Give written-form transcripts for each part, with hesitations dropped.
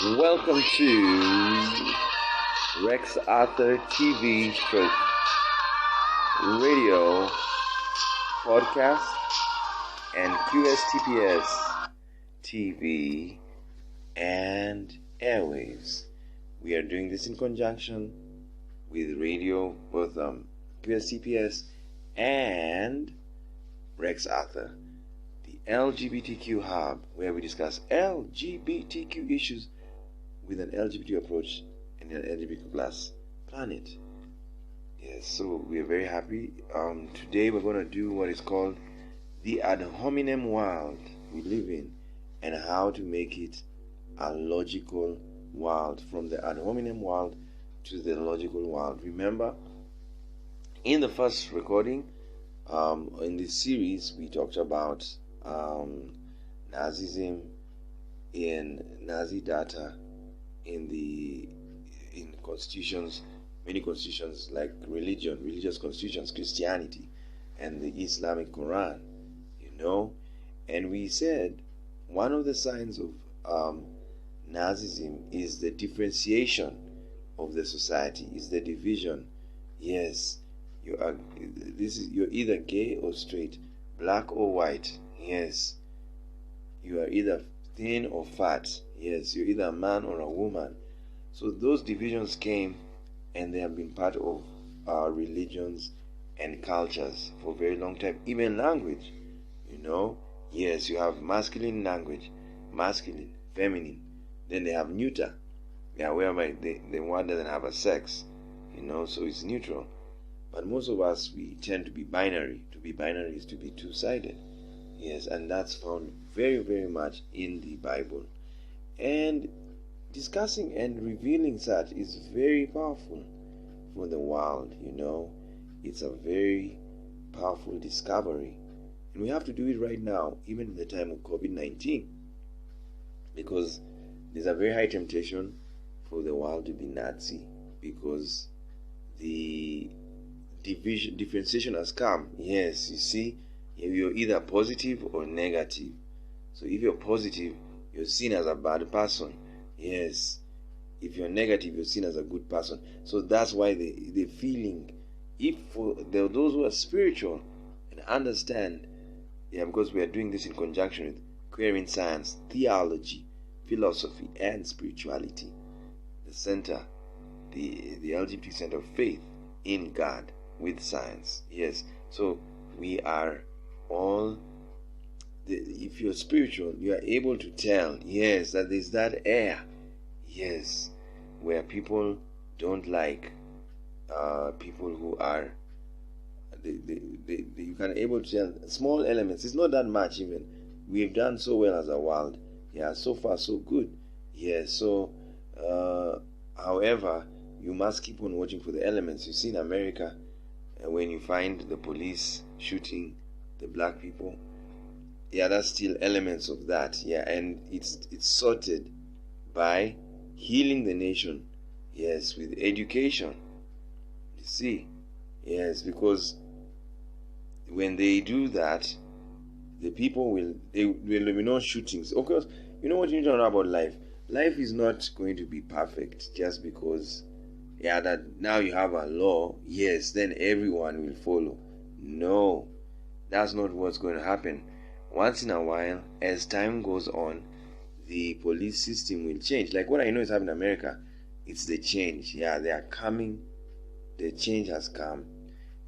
Welcome to Rex Arthur TV stroke radio podcast and QSTPS TV and airwaves. We are doing this in conjunction with radio, both QSTPS and Rex Arthur, the LGBTQ hub, where we discuss LGBTQ issues with an LGBT approach in an LGBT plus planet. Yes, so we are very happy. Today we're going to do what is called the ad hominem world we live in, and how to make it a logical world, from the ad hominem world to the logical world. Remember, in the first recording in this series, we talked about Nazism in Nazi data in constitutions, many constitutions, like religious constitutions, Christianity and the Islamic Quran, and we said one of the signs of Nazism is the differentiation of the society, is the division. Yes, you're either gay or straight, black or white. Yes, you are either thin or fat. Yes, you're either a man or a woman. So those divisions came, and they have been part of our religions and cultures for a very long time. Even language, Yes, you have masculine language, masculine, feminine. Then they have neuter, whereby the one doesn't have a sex, so it's neutral. But most of us, we tend to be binary. To be binary is to be two-sided. Yes, and that's found very, very much in the Bible. And discussing and revealing such is very powerful for the world, It's a very powerful discovery. And we have to do it right now, even in the time of COVID-19. Because there's a very high temptation for the world to be Nazi, because the differentiation has come. Yes, you see, you're either positive or negative. So if you're positive, you're seen as a bad person. Yes, if you're negative, you're seen as a good person. So that's why the feeling, if for those who are spiritual and understand, because we are doing this in conjunction with queering science, theology, philosophy, and spirituality, the center, the LGBT center of faith in God with science. Yes, so we are all, if you're spiritual, you are able to tell, yes, that there's that air, yes, where people don't like people who are, you can able to tell small elements. It's not that much even. We've done so well as a world. Yeah, so far so good. Yeah, so however, you must keep on watching for the elements. You see in America, when you find the police shooting the black people, that's still elements of that. And it's sorted by healing the nation, yes, with education. You see, yes, because when they do that, the people will be no shootings. Of course, you know what you need to know about life. Life is not going to be perfect just because that now you have a law, yes, then everyone will follow. No, that's not what's going to happen. Once in a while, as time goes on, the police system will change. Like what I know is happening in America, it's the change. They are coming. The change has come,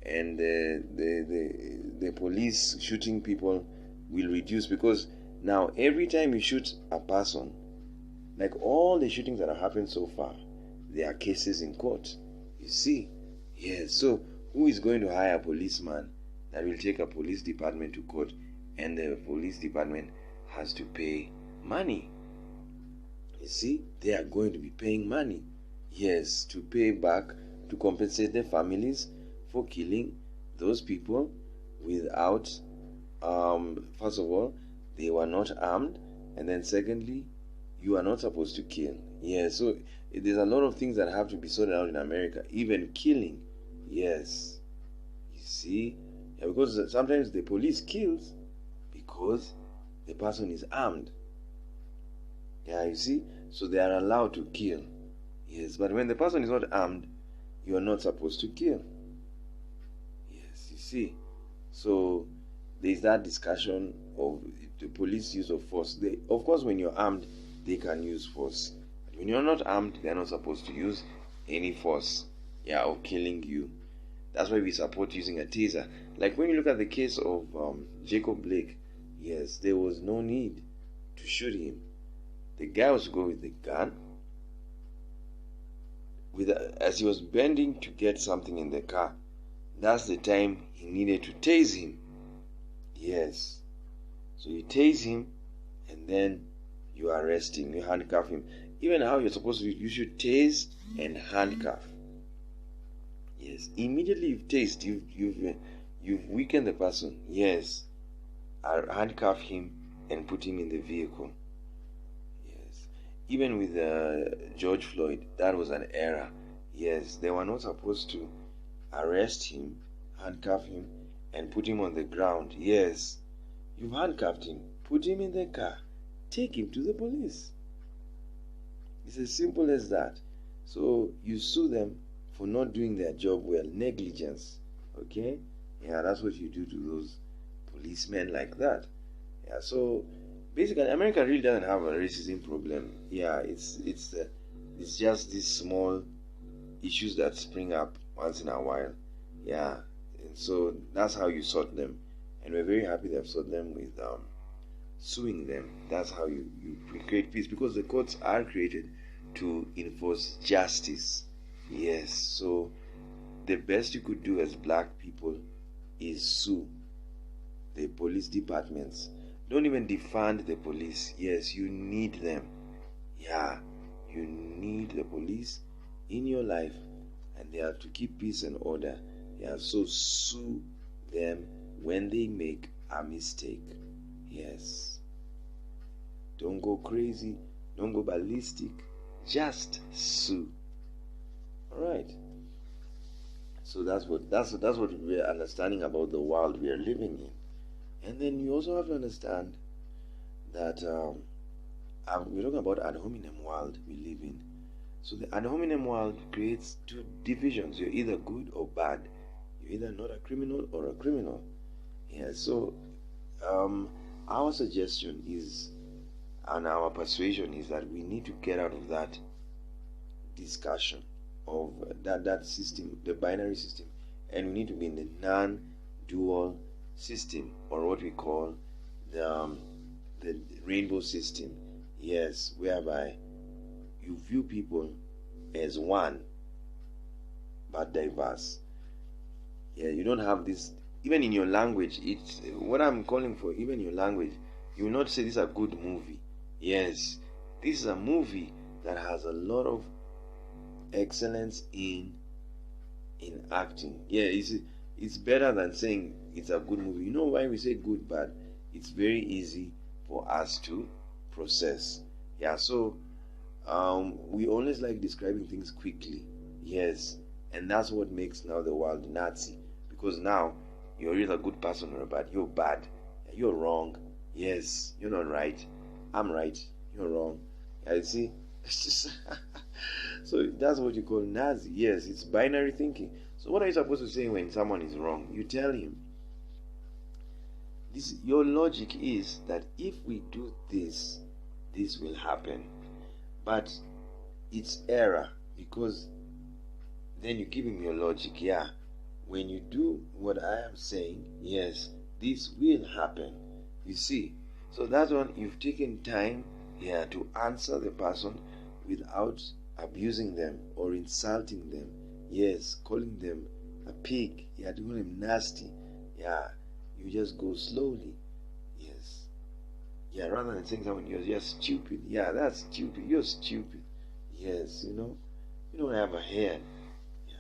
and the police shooting people will reduce, because now every time you shoot a person, like all the shootings that have happened so far, there are cases in court. You see, yes. So who is going to hire a policeman that will take a police department to court, and the police department has to pay money? You see, they are going to be paying money, yes, to pay back, to compensate their families for killing those people without, first of all, they were not armed, and then secondly, you are not supposed to kill. Yes, so there's a lot of things that have to be sorted out in America, even killing. Yes, you see, because sometimes the police kills because the person is armed. You see, So they are allowed to kill. Yes, but when the person is not armed, you are not supposed to kill. Yes, you see. So there's that discussion of the police use of force. They, of course, when you're armed, they can use force. But when you're not armed, they're not supposed to use any force, of killing you. That's why we support using a taser. Like when you look at the case of Jacob Blake, yes, there was no need to shoot him. The guy was to go with the gun. As he was bending to get something in the car, that's the time he needed to tase him. Yes. So you tase him, and then you arrest him, you handcuff him. Even how you're supposed to, you should tase and handcuff. Yes. Immediately you've tased, you've weakened the person. Yes. Handcuff him and put him in the vehicle. Yes. Even with George Floyd, that was an error. Yes, they were not supposed to arrest him, handcuff him, and put him on the ground. Yes, you've handcuffed him, put him in the car, take him to the police. It's as simple as that. So you sue them for not doing their job well, negligence. Okay? Yeah, that's what you do to those policemen like that. Yeah, so basically America really doesn't have a racism problem. Yeah, it's just these small issues that spring up once in a while. Yeah, and so that's how you sort them, and we're very happy they've sorted them with suing them. That's how you create peace, because the courts are created to enforce justice. Yes, so the best you could do as black people is sue the police departments. Don't even defund the police. Yes, you need them. Yeah, you need the police in your life, and they have to keep peace and order. Yeah, so sue them when they make a mistake. Yes. Don't go crazy, don't go ballistic, just sue. Alright. So that's what we're understanding about the world we are living in. And then you also have to understand that we're talking about ad hominem world we live in. So the ad hominem world creates two divisions. You're either good or bad. You're either not a criminal or a criminal. Yeah, so our suggestion is, and our persuasion is, that we need to get out of that discussion of that system, the binary system, and we need to be in the non-dual system, or what we call the rainbow system. Yes, whereby you view people as one but diverse. Yeah, you don't have this. Even in your language, it's what I'm calling for. Even in your language, you will not say this is a good movie. Yes, this is a movie that has a lot of excellence in acting. Yeah, it's better than saying it's a good movie. You know why we say good, bad? It's very easy for us to process. Yeah, so we always like describing things quickly. Yes, and that's what makes now the world Nazi, because now you're either a good person or a bad. You're bad. You're wrong. Yes, you're not right. I'm right. You're wrong. Yeah, you see? It's just so that's what you call Nazi. Yes, it's binary thinking. So what are you supposed to say when someone is wrong? You tell him, your logic is that if we do this, this will happen. But it's error, because then you give him your logic. Yeah, when you do what I am saying, yes, this will happen. You see? So that's when you've taken time here to answer the person without abusing them or insulting them. Yes, calling them a pig. Yeah, doing them nasty. Yeah, you just go slowly. Yes. Yeah, rather than saying someone, you're just stupid. Yeah, that's stupid. You're stupid. Yes, you don't have a head. Yeah.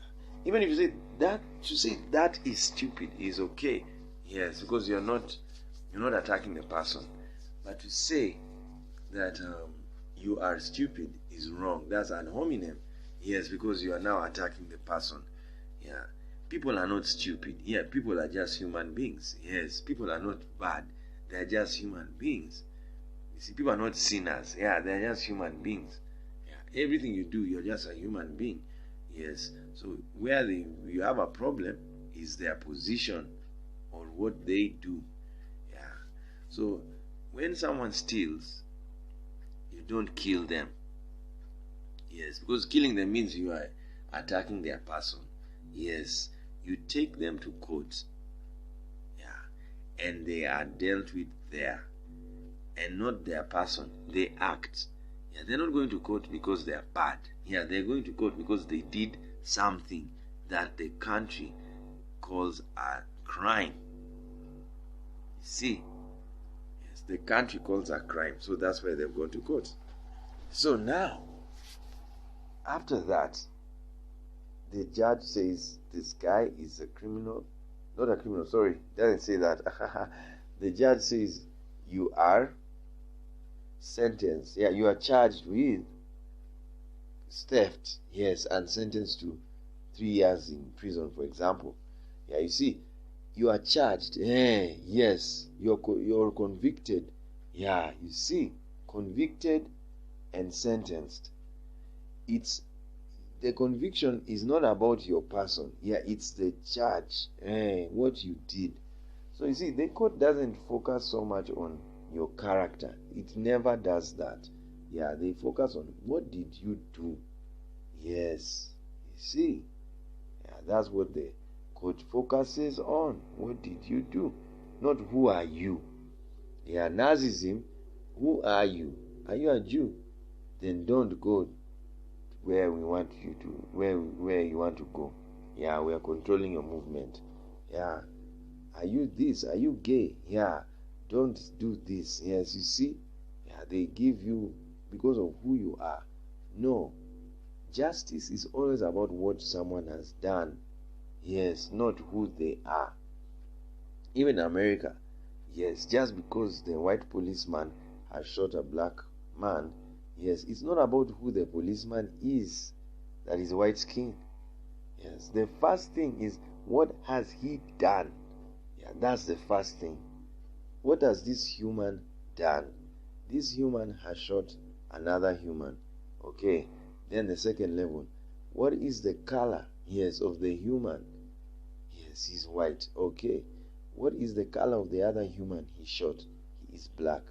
Even if you say that, to say that is stupid is okay. Yes, because you're not attacking the person. But to say that you are stupid is wrong. That's an hominem. Yes, because you are now attacking the person. Yeah. People are not stupid. Yeah, people are just human beings. Yes, people are not bad. They are just human beings. You see, people are not sinners. Yeah, they're just human beings. Yeah, everything you do, you're just a human being. Yes. So where you have a problem is their position or what they do. Yeah. So when someone steals, you don't kill them. Yes, because killing them means you are attacking their person. Yes, you take them to court. Yeah, and they are dealt with there, and not their person. They act. Yeah, they're not going to court because they are bad. Yeah, they're going to court because they did something that the country calls a crime. You see, yes, the country calls a crime, so that's why they've gone to court. So now, after that, the judge says this guy is a criminal. Not a criminal, sorry, doesn't say that. The judge says you are sentenced. Yeah, you are charged with theft. Yes, and sentenced to 3 years in prison, for example. Yeah, you see, you are charged. Yes, you're convicted. Yeah, you see, convicted and sentenced. It's the conviction is not about your person. Yeah, it's the charge, what you did. So you see, the court doesn't focus so much on your character. It never does that. Yeah, they focus on what did you do. Yes, you see, yeah, that's what the court focuses on. What did you do? Not who are you. Yeah, Nazism, who are you? Are you a Jew? Then don't go where we want you to, where you want to go. Yeah, we are controlling your movement. Yeah, are you this? Are you gay? Yeah, don't do this. Yes, you see, yeah, they give you because of who you are. No, justice is always about what someone has done. Yes, not who they are. Even in America, yes, just because the white policeman has shot a black man, yes, it's not about who the policeman is that is white skin. Yes, the first thing is what has he done? Yeah, that's the first thing. What has this human done? This human has shot another human. Okay, then the second level, what is the color? Yes, of the human. Yes, he's white. Okay, what is the color of the other human he shot? He is black.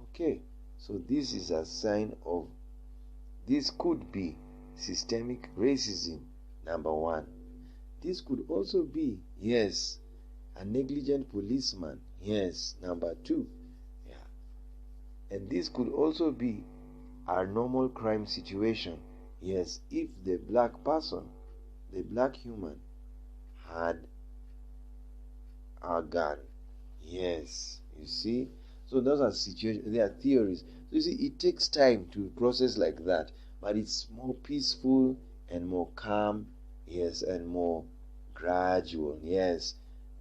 Okay, so this is a sign of, this could be systemic racism, number one. This could also be, yes, a negligent policeman, yes, number two. Yeah, and this could also be a normal crime situation, yes, if the black person, the black human, had a gun. Yes, you see. So those are situations, they are theories. So you see, it takes time to process like that, but it's more peaceful and more calm, yes, and more gradual. Yes,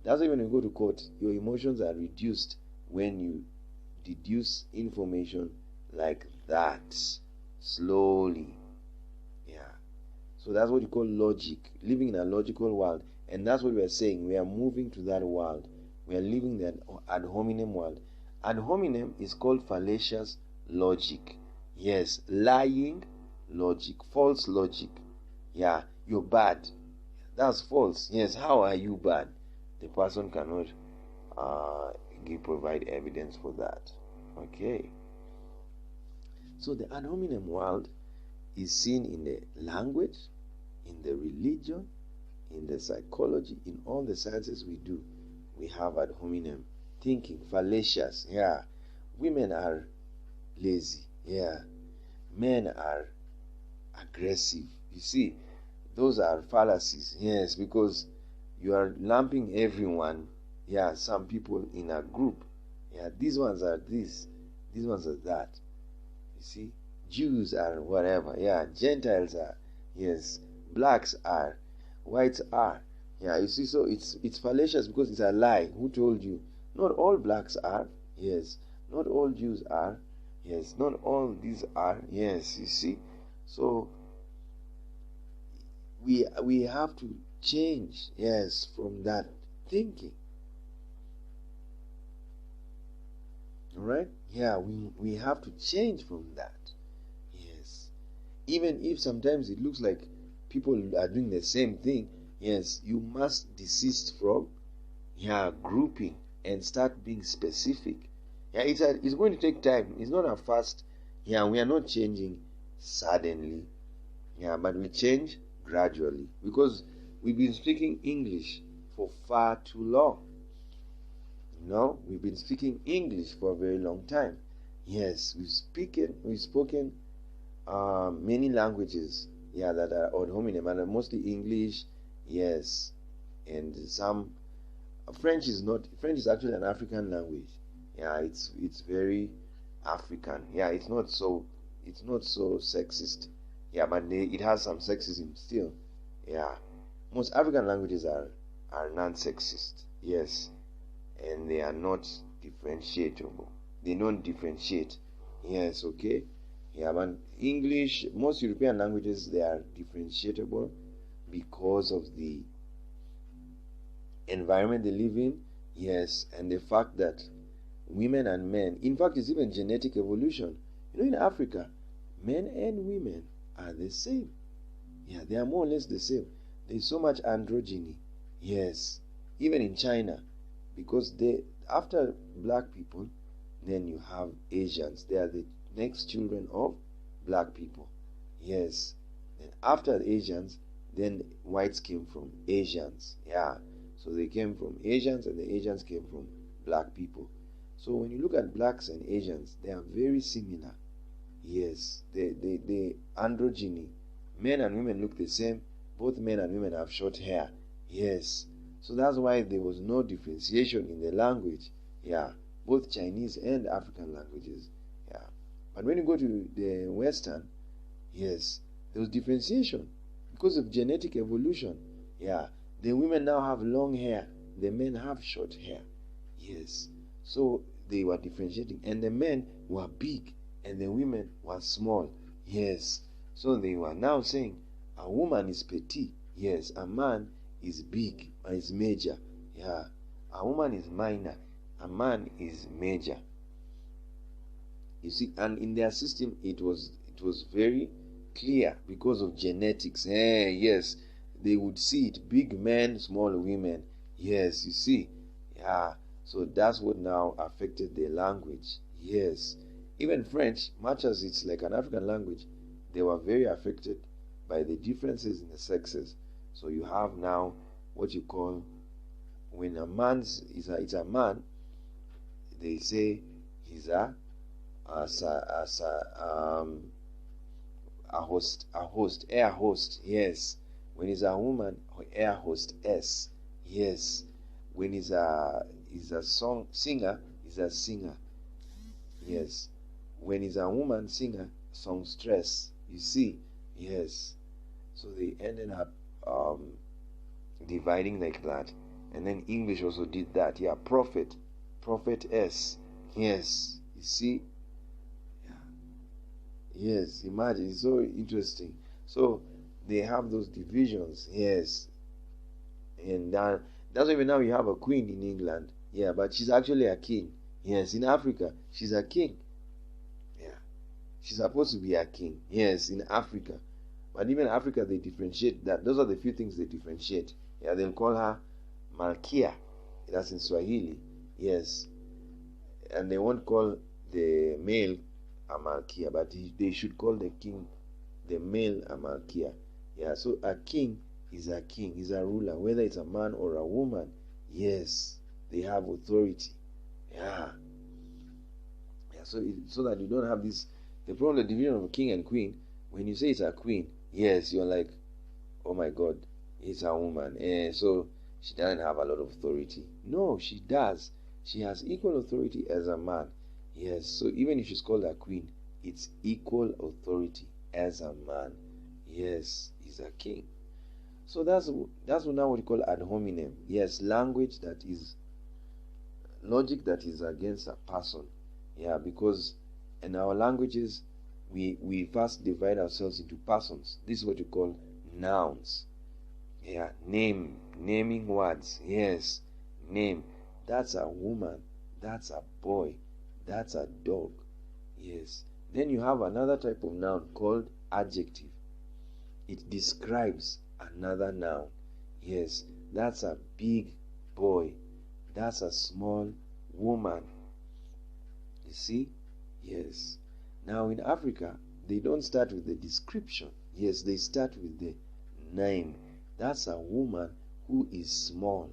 that's why when you go to court, your emotions are reduced when you deduce information like that slowly. Yeah, so that's what you call logic, living in a logical world. And that's what we are saying. We are moving to that world. We are living that ad hominem world. Ad hominem is called fallacious logic. Yes, lying logic, false logic. Yeah, you're bad. That's false. Yes, how are you bad? The person cannot provide evidence for that. Okay. So the ad hominem world is seen in the language, in the religion, in the psychology, in all the sciences we do. We have ad hominem thinking, fallacious. Yeah, women are lazy. Yeah, men are aggressive. You see, those are fallacies. Yes, because you are lumping everyone. Yeah, some people in a group. Yeah, these ones are this, these ones are that. You see, Jews are whatever. Yeah, Gentiles are. Yes, blacks are. Whites are. Yeah, you see, so it's fallacious because it's a lie. Who told you? Not all blacks are. Yes. Not all Jews are. Yes. Not all these are. Yes. You see, so we have to change. Yes, from that thinking. All right? Yeah, we have to change from that. Yes. Even if sometimes it looks like people are doing the same thing, yes, you must desist from grouping and start being specific. Yeah, it's going to take time. It's not a fast. Yeah, we are not changing suddenly. Yeah, but we change gradually because we've been speaking English for far too long. We've been speaking English for a very long time. Yes, we've spoken many languages. Yeah, that are on hominem, and mostly English. Yes, and some French is actually an African language. Yeah, it's very African. Yeah, it's not so sexist. Yeah, but it has some sexism still. Yeah, most African languages are non-sexist. Yes, and they are not differentiable. They don't differentiate. Yes, okay. Yeah, but English, most European languages, they are differentiable because of the environment they live in. Yes, and the fact that women and men, in fact, it's even genetic evolution. In Africa, men and women are the same. Yeah, they are more or less the same. There's so much androgyny. Yes, even in China, because after black people, then you have Asians. They are the next children of black people. Yes, and after the Asians, then whites came from Asians. Yeah, so they came from Asians, and the Asians came from black people. So when you look at blacks and Asians, they are very similar. Yes, the androgyny, men and women look the same. Both men and women have short hair. Yes, so that's why there was no differentiation in the language. Yeah, both Chinese and African languages. Yeah, but when you go to the Western, yes, there was differentiation because of genetic evolution. Yeah, the women now have long hair, the men have short hair. Yes, so they were differentiating, and the men were big and the women were small. Yes, so they were now saying a woman is petite. Yes, a man is big and is major. Yeah, a woman is minor, a man is major. You see, and in their system it was very clear because of genetics. Yes, they would see it: big men, small women. Yes, you see. Yeah, so that's what now affected their language. Yes, even French, much as it's like an African language, they were very affected by the differences in the sexes. So you have now what you call, when a man's it's a man, they say he's a host, air host. Yes, when he's a woman, air hostess. Yes, when he's a singer, he's a singer. Yes, when he's a woman singer, songstress. You see, yes. So they ended up dividing like that, and then English also did that. Yeah, prophet, prophetess. Yes, you see. Yes, imagine, it's so interesting. So they have those divisions. Yes, and that's why now you have a queen in England. Yeah, but she's actually a king. Yes, in Africa she's a king. Yeah, she's supposed to be a king. Yes, in Africa, but even Africa they differentiate that. Those are the few things they differentiate. Yeah, they'll call her Malkia. That's in Swahili. Yes, and they won't call the male a Malkia, but they should call the king, the male, a Malkia. Yeah, so a king is a king, is a ruler, whether it's a man or a woman. Yes, they have authority. Yeah, yeah. So that you don't have this, the problem, the division of king and queen. When you say it's a queen, yes, you're like, oh my God, it's a woman. So she doesn't have a lot of authority. No, she does. She has equal authority as a man. Yes, so even if she's called a queen, it's equal authority as a man. Yes, he's a king. So that's now what you call ad hominem. Yes, language that is logic that is against a person. Yeah, because in our languages we first divide ourselves into persons. This is what you call nouns. Yeah, naming words. Yes, name. That's a woman. That's a boy. That's a dog. Yes. Then you have another type of noun called adjective. It describes another noun. Yes, that's a big boy. That's a small woman. You see? Yes. Now in Africa, they don't start with the description. Yes, they start with the name. That's a woman who is small.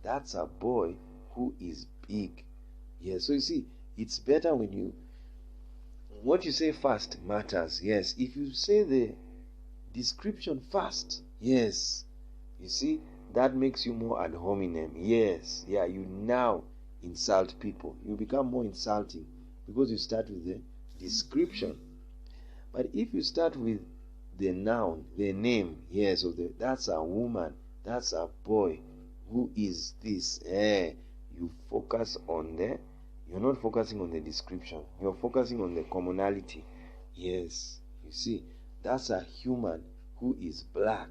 That's a boy who is big. Yes, so you see, it's better when what you say first matters. Yes, if you say the description first, yes, you see, that makes you more ad hominem. Yes, yeah, you now insult people. You become more insulting because you start with the description. But if you start with the noun, the name, yes, that's a woman, that's a boy, who is this? You focus on you're not focusing on the description, you're focusing on the commonality. Yes, you see, that's a human who is black.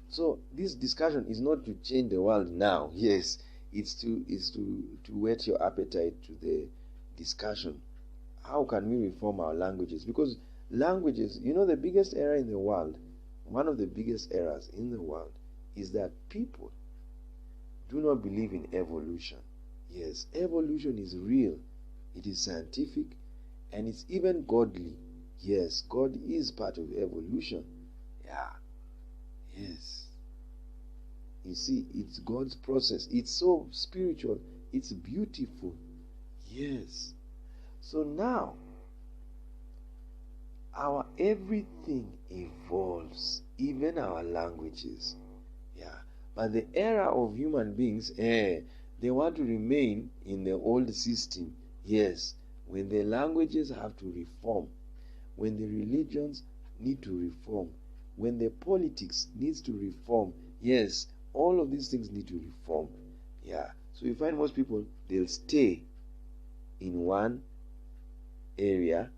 So this discussion is not to change the world now. Yes, it's to whet your appetite to the discussion. How can we reform our languages? Because languages, the biggest error in the world, one of the biggest errors in the world is that people do not believe in evolution. Yes, evolution is real. It is scientific and it's even godly. Yes, God is part of evolution. Yeah. Yes. You see, it's God's process. It's so spiritual. It's beautiful. Yes. So now, our everything evolves, even our languages. Yeah. But the era of human beings, they want to remain in the old system. Yes. When the languages have to reform, when the religions need to reform, when the politics needs to reform, yes, all of these things need to reform. Yeah. So you find most people, they'll stay in one area.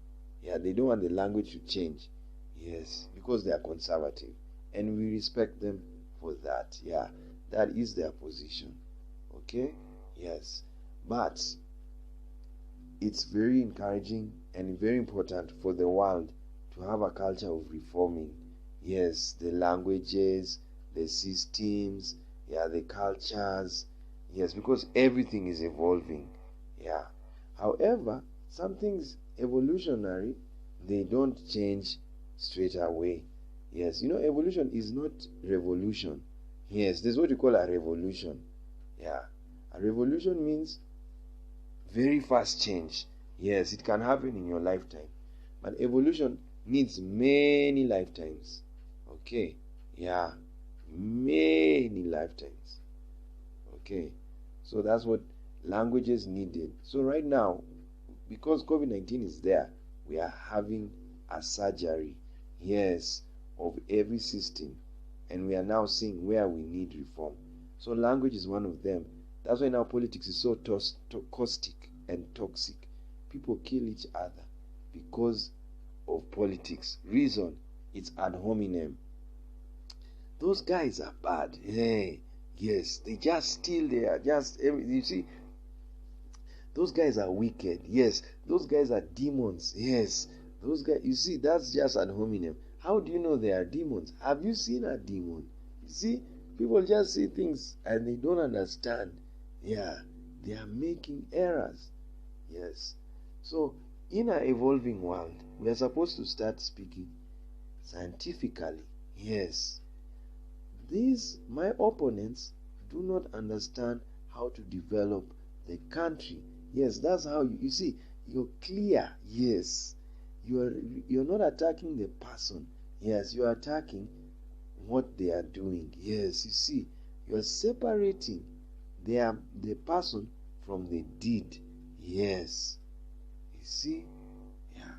Yeah, they don't want the language to change. Yes, because they are conservative. And we respect them for that. Yeah, that is their position. Okay? Yes. But it's very encouraging and very important for the world to have a culture of reforming. Yes, the languages, the systems, yeah, the cultures. Yes, because everything is evolving. Yeah. However, some things evolutionary, they don't change straight away. Yes, evolution is not revolution. Yes, there's what you call a revolution. Yeah. A revolution means very fast change. Yes, it can happen in your lifetime. But evolution needs many lifetimes. Okay. Yeah. Many lifetimes. Okay. So that's what languages needed. So right now, because COVID-19 is there, we are having a surgery, yes, of every system. And we are now seeing where we need reform. So language is one of them. That's why now politics is so caustic and toxic. People kill each other because of politics. Reason, it's ad hominem. Those guys are bad. Hey, yes, they just steal. They are just, you see, those guys are wicked. Yes, those guys are demons. Yes, those guys, you see, that's just ad hominem. How do you know they are demons? Have you seen a demon? You see, people just see things and they don't understand. Yeah, they are making errors. Yes. So, in an evolving world, we are supposed to start speaking scientifically. Yes. My opponents do not understand how to develop the country. Yes, that's how you see, you're clear. Yes. You're not attacking the person. Yes, you're attacking what they are doing. Yes, you see, you're separating the person from the deed. Yes. You see? Yeah.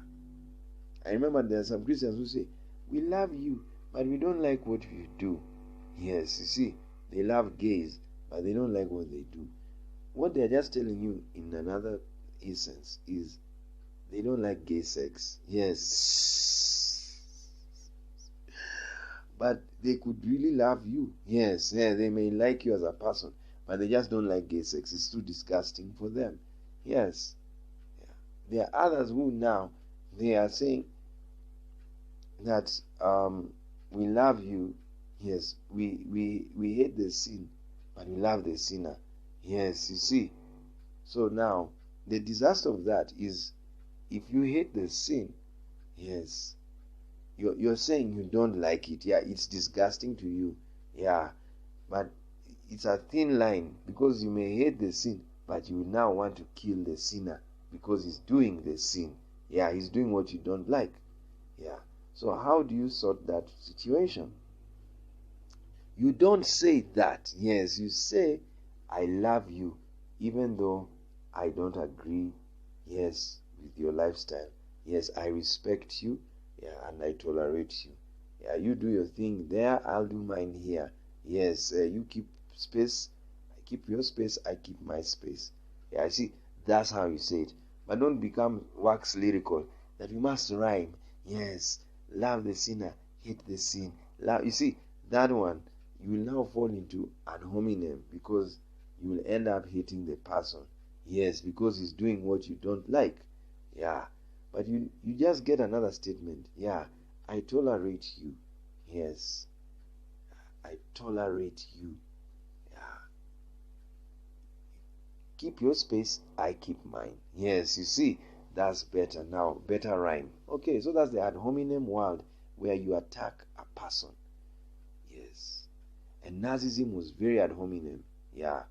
I remember there are some Christians who say, we love you, but we don't like what you do. Yes, you see, they love gays, but they don't like what they do. What they're just telling you in another essence is they don't like gay sex. Yes. But they could really love you. Yes, yeah, they may like you as a person, but they just don't like gay sex. It's too disgusting for them. Yes. Yeah. There are others who now they are saying that we love you. Yes, we hate the sin, but we love the sinner. Yes, you see. So now the disaster of that is, if you hate the sin, yes, you're saying you don't like it. Yeah, it's disgusting to you. Yeah, but it's a thin line, because you may hate the sin, but you now want to kill the sinner because he's doing the sin. Yeah, he's doing what you don't like. Yeah. So how do you sort that situation? You don't say that. Yes, you say, I love you, even though I don't agree, yes, with your lifestyle. Yes, I respect you, yeah, and I tolerate you. Yeah, you do your thing there, I'll do mine here. Yes, you keep space, I keep your space, I keep my space. Yeah, I see, that's how you say it. But don't become wax lyrical, that you must rhyme. Yes, love the sinner, hate the sin. Love, you see, that one, you will now fall into an hominem, because you will end up hating the person. Yes, because he's doing what you don't like. Yeah. But you just get another statement. Yeah, I tolerate you. Yes. I tolerate you. Yeah. Keep your space, I keep mine. Yes, you see, that's better now. Better rhyme. Okay, so that's the ad hominem world, where you attack a person. Yes. And Nazism was very ad hominem. Yeah.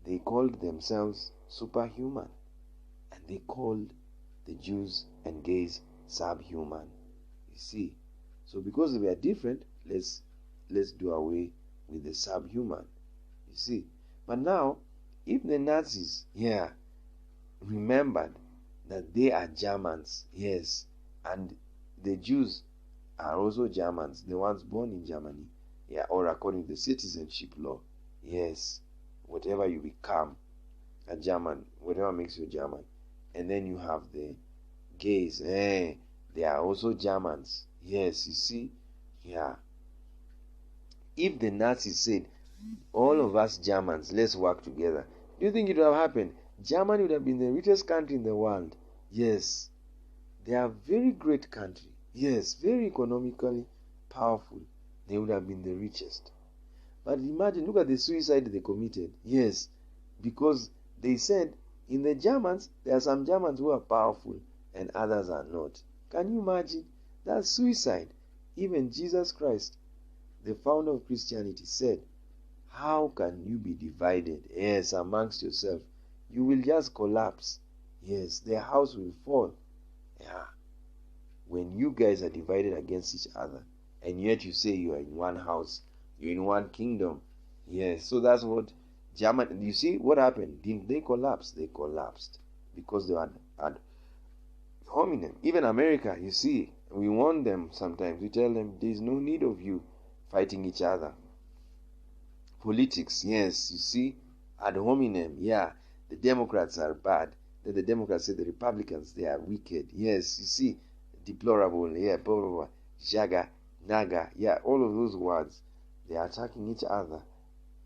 They called themselves superhuman. And they called the Jews and gays subhuman. You see. So because we are different, let's do away with the subhuman. You see. But now, if the Nazis, yeah, remembered that they are Germans, yes, and the Jews are also Germans, the ones born in Germany, yeah, or according to the citizenship law, yes, whatever you become, a German, whatever makes you German. And then you have the gays, they are also Germans. Yes, you see, yeah. If the Nazis said, all of us Germans, let's work together, do you think it would have happened? Germany would have been the richest country in the world. Yes, they are a very great country. Yes, very economically powerful. They would have been the richest. But imagine, look at the suicide they committed. Yes, because they said, in the Germans, there are some Germans who are powerful and others are not. Can you imagine? That's suicide. Even Jesus Christ, the founder of Christianity, said, how can you be divided, yes, amongst yourself? You will just collapse. Yes, the house will fall. Yeah. When you guys are divided against each other, and yet you say you are in one house, you're in one kingdom. Yes, so that's what German, you see what happened? Didn't they collapse? They collapsed because they had hominem. Even America, you see, we warn them sometimes. We tell them there's no need of you fighting each other. Politics, yes, you see, ad hominem, yeah, the Democrats are bad. Then the Democrats say the Republicans, they are wicked. Yes, you see, deplorable, yeah, blah, blah, blah, jaga, naga, yeah, all of those words, they are attacking each other.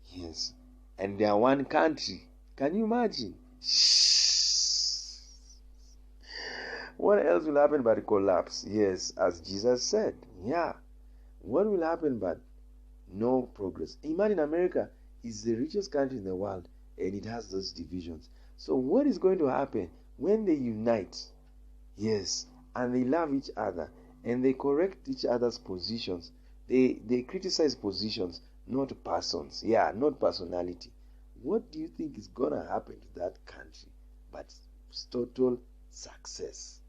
Yes, and they are one country. Can you imagine? What else will happen but collapse? Yes, as Jesus said, yeah. What will happen but no progress? Imagine America is the richest country in the world and it has those divisions. So what is going to happen when they unite? Yes, and they love each other and they correct each other's positions. They criticize positions, not persons. Yeah, not personality. What do you think is going to happen to that country? But total success.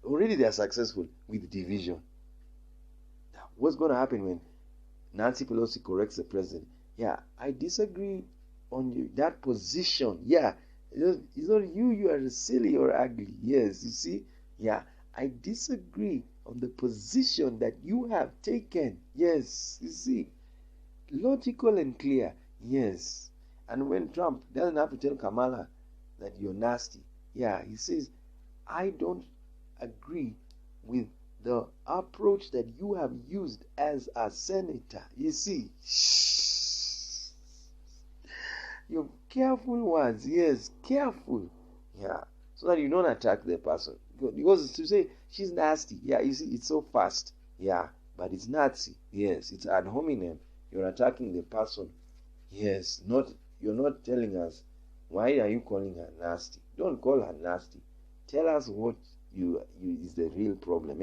Already they are successful with division. Now, what's going to happen when Nancy Pelosi corrects the president? Yeah, I disagree on that position. Yeah, it's not you are silly or ugly. Yes, you see? Yeah, I disagree on the position that you have taken. Yes, you see? Logical and clear. Yes. And when Trump doesn't have to tell Kamala that you're nasty, yeah, he says, I don't agree with the approach that you have used as a senator. You see, Your careful words, yes, careful. Yeah, so that you don't attack the person. Because to say she's nasty, yeah, you see, it's so fast. Yeah, but it's Nazi. Yes, it's ad hominem. You're attacking the person. Yes, you're not telling us why are you calling her nasty. Don't call her nasty. Tell us what you is the real problem.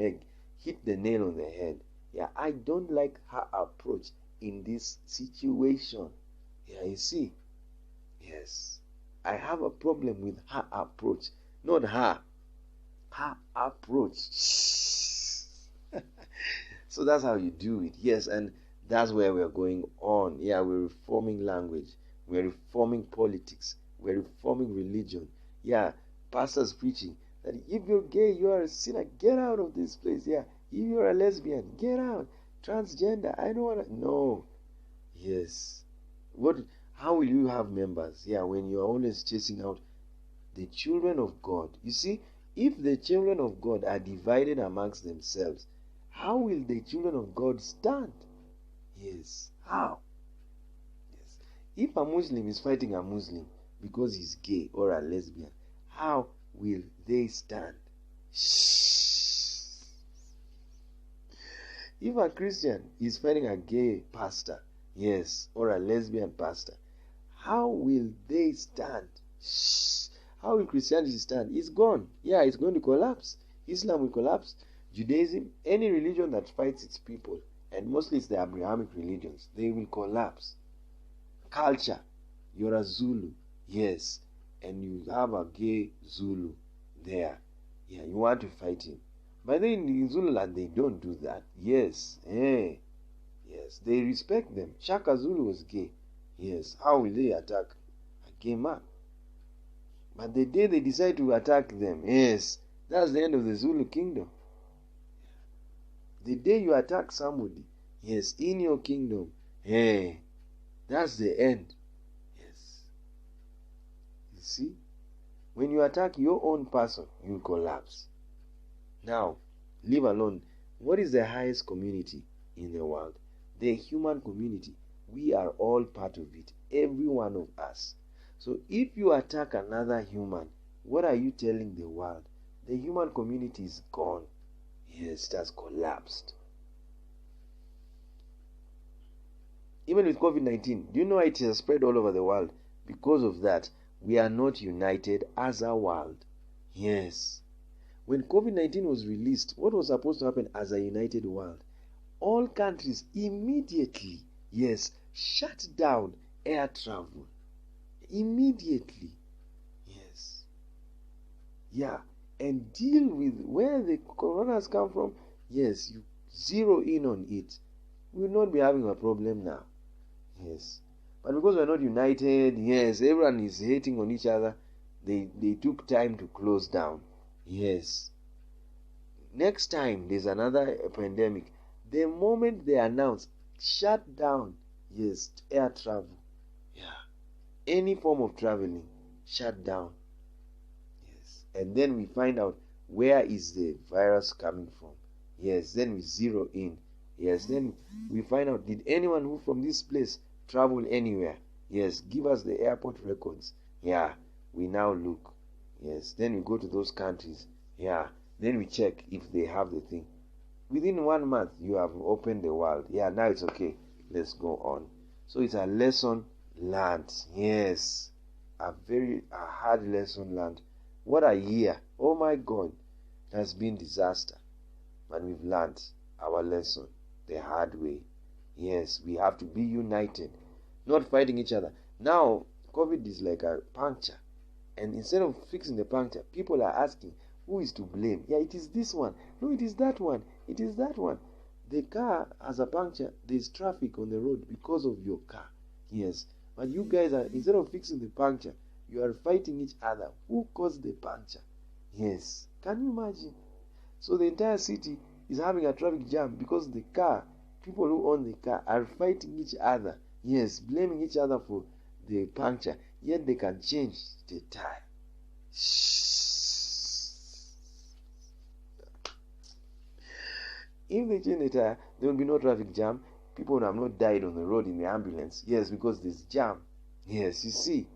Hit the nail on the head. Yeah, I don't like her approach in this situation. Yeah, you see. Yes, I have a problem with her approach, not her. Her approach. So that's how you do it. Yes, and that's where we're going on. Yeah, we're reforming language. We're reforming politics. We're reforming religion. Yeah, pastors preaching that if you're gay, you are a sinner. Get out of this place. Yeah, if you're a lesbian, get out. Transgender, I don't want to. No. Yes. How will you have members? Yeah, when you're always chasing out the children of God. You see, if the children of God are divided amongst themselves, how will the children of God stand? Yes. How? Yes. If a Muslim is fighting a Muslim because he's gay or a lesbian, how will they stand? Shh. If a Christian is fighting a gay pastor, yes, or a lesbian pastor, how will they stand? Shh. How will Christianity stand? It's gone. Yeah, it's going to collapse. Islam will collapse. Judaism, any religion that fights its people, and mostly it's the Abrahamic religions, they will collapse. Culture, you're a Zulu, yes, and you have a gay Zulu there. Yeah, you want to fight him. But then in Zululand, they don't do that. Yes, yes, they respect them. Shaka Zulu was gay. Yes, how will they attack a gay man? But the day they decide to attack them, yes, that's the end of the Zulu kingdom. The day you attack somebody, yes, in your kingdom, hey, that's the end. Yes. You see? When you attack your own person, you'll collapse. Now, leave alone. What is the highest community in the world? The human community. We are all part of it. Every one of us. So if you attack another human, what are you telling the world? The human community is gone. Yes, it has collapsed. Even with COVID-19, do you know it has spread all over the world? Because of that, we are not united as a world. Yes. When COVID-19 was released, what was supposed to happen as a united world? All countries immediately, yes, shut down air travel. Immediately. Yes. Yeah. And deal with where the corona has come from. Yes, you zero in on it. We will not be having a problem now. Yes. But because we're not united, yes, everyone is hating on each other. They took time to close down. Yes. Next time there's another pandemic, the moment they announce, shut down, yes, air travel. Yeah. Any form of traveling, shut down. And then we find out where is the virus coming from. Yes, then we zero in. Yes, then we find out, did anyone who from this place travel anywhere? Yes, give us the airport records. Yeah, we now look. Yes, then we go to those countries. Yeah, then we check if they have the thing. Within 1 month, you have opened the world. Yeah, now it's okay. Let's go on. So it's a lesson learned. Yes, a hard lesson learned. What a year. Oh my God. It has been disaster. But we've learned our lesson the hard way. Yes, we have to be united. Not fighting each other. Now, COVID is like a puncture. And instead of fixing the puncture, people are asking, who is to blame? Yeah, it is this one. No, it is that one. It is that one. The car has a puncture. There's traffic on the road because of your car. Yes. But you guys are, instead of fixing the puncture, you are fighting each other. Who caused the puncture? Yes. Can you imagine? So the entire city is having a traffic jam because the car, people who own the car are fighting each other. Yes, blaming each other for the puncture. Yet they can change the tire. If they change the tire, there will be no traffic jam. People have not died on the road in the ambulance. Yes, because there's jam. Yes, you see.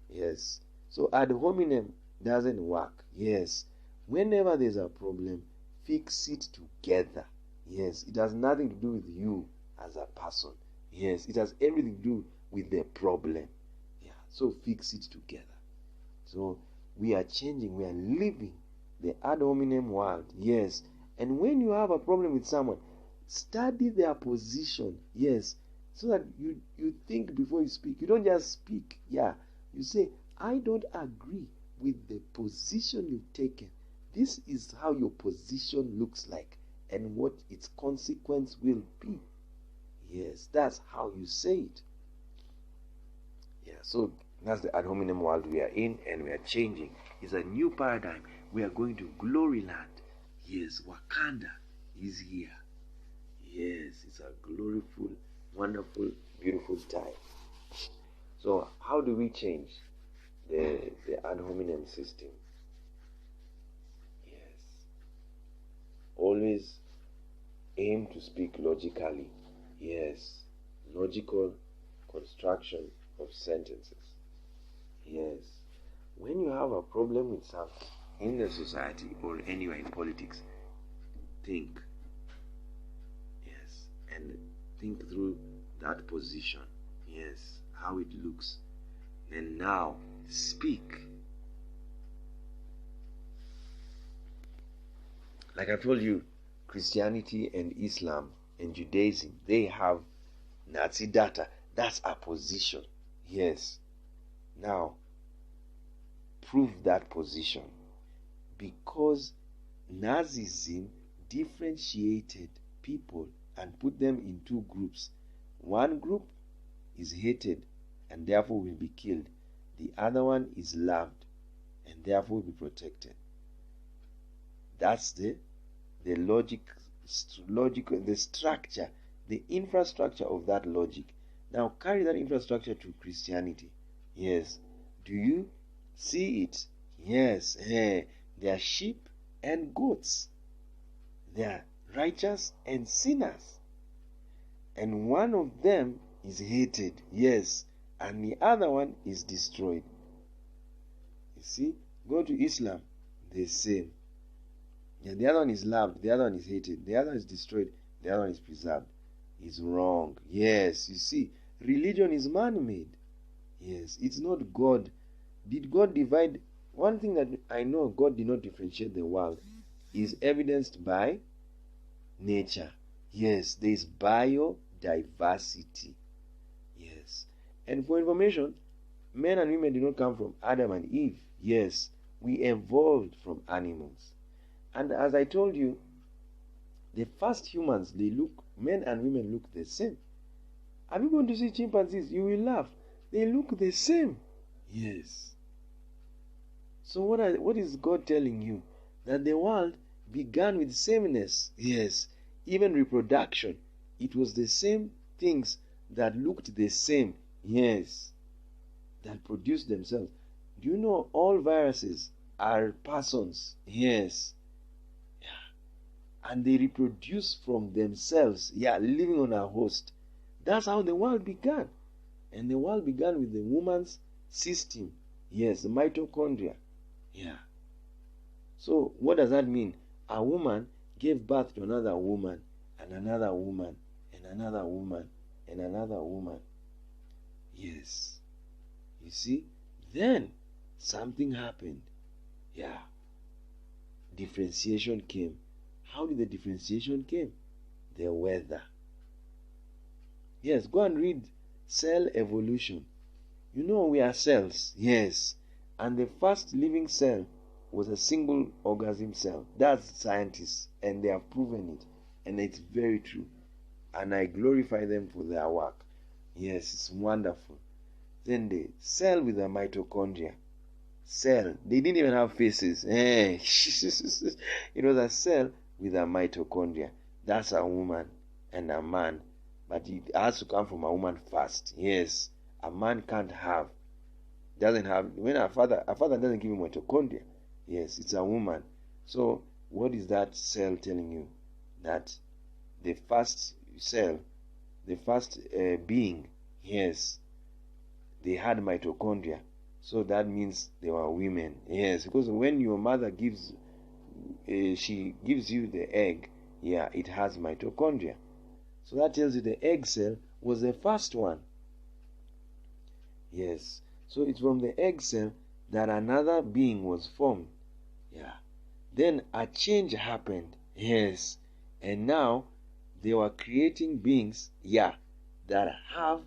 Yes. So ad hominem doesn't work. Yes. Whenever there's a problem, fix it together. Yes. It has nothing to do with you as a person. Yes. It has everything to do with the problem. Yeah. So fix it together. So we are changing. We are living the ad hominem world. Yes. And when you have a problem with someone, study their position. Yes. So that you think before you speak. You don't just speak. Yeah. You say, I don't agree with the position you've taken. This is how your position looks like and what its consequence will be. Yes, that's how you say it. Yeah, so that's the ad hominem world we are in, and we are changing. It's a new paradigm. We are going to glory land. Yes, Wakanda is here. Yes, it's a gloriful, wonderful, beautiful time. So how do we change the ad hominem system? Yes. Always aim to speak logically. Yes. Logical construction of sentences. Yes. When you have a problem with something in the society or anywhere in politics, think. Yes. And think through that position. Yes. How it looks. And now speak. Like I told you, Christianity and Islam and Judaism, they have Nazi data. That's a position. Yes. Now, prove that position. Because Nazism differentiated people and put them in two groups. One group is hated and therefore will be killed. The other one is loved and therefore will be protected. That's the logic, the structure, the infrastructure of that logic. Now carry that infrastructure to Christianity. Yes. Do you see it? Yes. They are sheep and goats. They are righteous and sinners. And one of them is hated. Yes. And the other one is destroyed. You see? Go to Islam. The same. Yeah, the other one is loved, the other one is hated, the other one is destroyed, the other one is preserved. It's wrong. Yes, you see, religion is man-made. Yes, it's not God. Did God divide? One thing that I know God did not differentiate the world is evidenced by nature. Yes, there is biodiversity. Yes. And for information, men and women did not come from Adam and Eve. Yes, we evolved from animals. And as I told you, the first humans, men and women look the same. Are you going to see chimpanzees? You will laugh. They look the same. Yes. So what is God telling you? That the world began with sameness. Yes. Even reproduction. It was the same things that looked the same. Yes. That produced themselves. Do you know all viruses are persons? Yes. And they reproduce from themselves, living on a host. That's how the world began. And the world began with the woman's system. Yes, the mitochondria. Yeah. So what does that mean? A woman gave birth to another woman, and another woman, and another woman, and another woman. Yes. You see? Then something happened. Yeah. Differentiation came. How did the differentiation came? The weather. Yes, go and read cell evolution. You know we are cells. Yes. And the first living cell was a single organism cell. That's scientists, and they have proven it. And it's very true. And I glorify them for their work. Yes, it's wonderful. Then the cell with the mitochondria. Cell. They didn't even have faces. It was a cell with a mitochondria. That's a woman and a man. But it has to come from a woman first. Yes. A man can't have. Doesn't have. When a father doesn't give him mitochondria. Yes, it's a woman. So what is that cell telling you? That the first cell, the first being, yes, they had mitochondria. So that means they were women. Yes, because when your mother gives, she gives you the egg, yeah, it has mitochondria. So that tells you the egg cell was the first one. Yes, so it's from the egg cell that another being was formed. Yeah, then a change happened. Yes, and now they were creating beings, yeah, that have,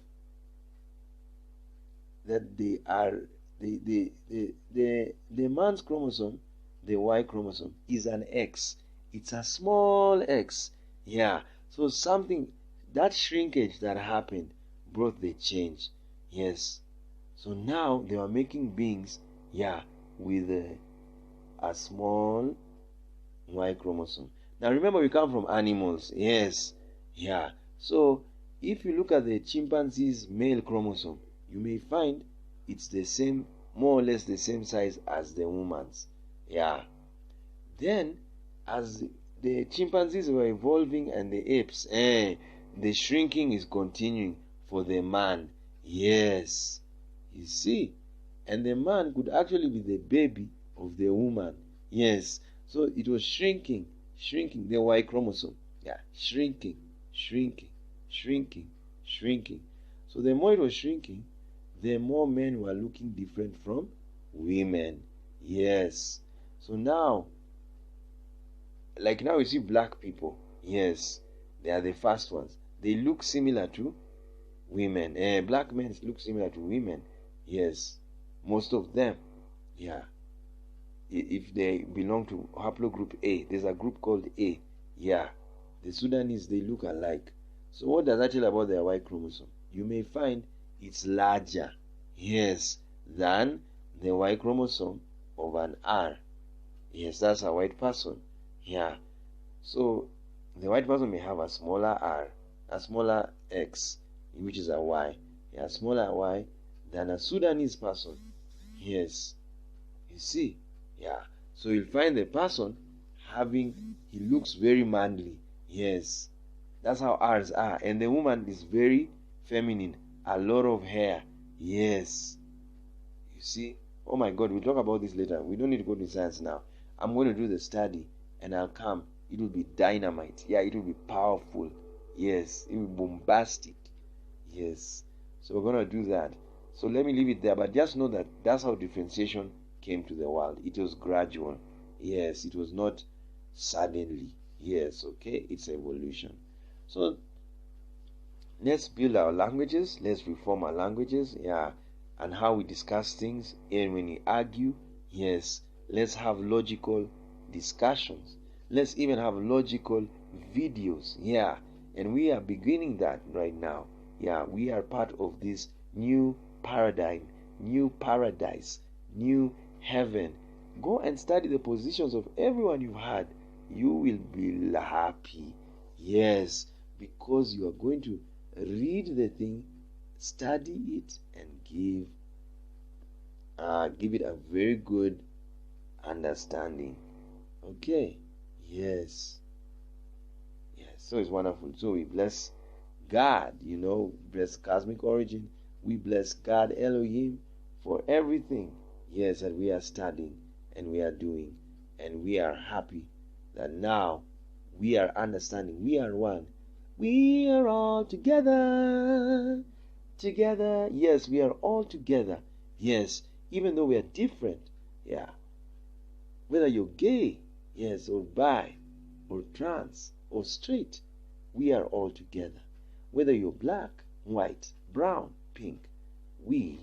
that they are, the man's chromosome, the Y chromosome, is an X. It's a small X. Yeah, so something, that shrinkage that happened brought the change. Yes, so now they were making beings, yeah, with a small Y chromosome. Now remember, we come from animals. Yes, yeah. So if you look at the chimpanzee's male chromosome, you may find it's the same, more or less the same size as the woman's. Yeah. Then, as the chimpanzees were evolving and the apes, the shrinking is continuing for the man. Yes. You see? And the man could actually be the baby of the woman. Yes. So it was shrinking, the Y chromosome. Yeah, shrinking, shrinking, shrinking, shrinking. So the more it was shrinking, the more men were looking different from women. Yes. So now, like now you see black people. Yes, they are the first ones. They look similar to women. Black men look similar to women. Yes, most of them. Yeah. If they belong to haplogroup A, there's a group called A. Yeah, the Sudanese, they look alike. So what does that tell about their Y chromosome? You may find it's larger, yes, than the Y chromosome of an R. Yes, that's a white person. Yeah, so the white person may have a smaller R, a smaller X, which is a Y, yeah, smaller Y than a Sudanese person. Yes, you see. Yeah, so you'll find the person having, he looks very manly. Yes, that's how ours are. And the woman is very feminine, a lot of hair. Yes, you see. Oh my God, we'll talk about this later. We don't need to go to science now. I'm going to do the study and I'll come. It will be dynamite. Yeah, it will be powerful. Yes, it will be bombastic. Yes, so we're going to do that. So let me leave it there, but just know that that's how differentiation came to the world. It was gradual. Yes, it was not suddenly. Yes, okay, it's evolution. So let's build our languages, let's reform our languages, yeah, and how we discuss things. And when we argue, yes, let's have logical discussions. Let's even have logical videos, yeah, and we are beginning that right now. Yeah, we are part of this new paradigm, new paradise, new heaven. Go and study the positions of everyone you've had. You will be happy. Yes, because you are going to read the thing, study it, and give it a very good understanding. Okay. Yes. Yes. So it's wonderful. So we bless God, bless cosmic origin. We bless God Elohim for everything. Yes, that we are studying and we are doing, and we are happy that now we are understanding. We are one. We are all together. Together. Yes, we are all together. Yes, even though we are different. Yeah. Whether you're gay, yes, or bi, or trans, or straight, we are all together. Whether you're black, white, brown, pink, we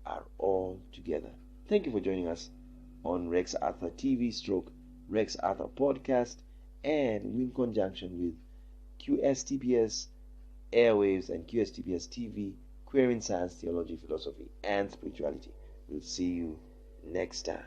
are all together. Thank you for joining us on Rex Arthur TV / Rex Arthur Podcast, and in conjunction with QSTPS Airwaves and QSTPS TV, Queering Science, Theology, Philosophy, and Spirituality. We'll see you next time.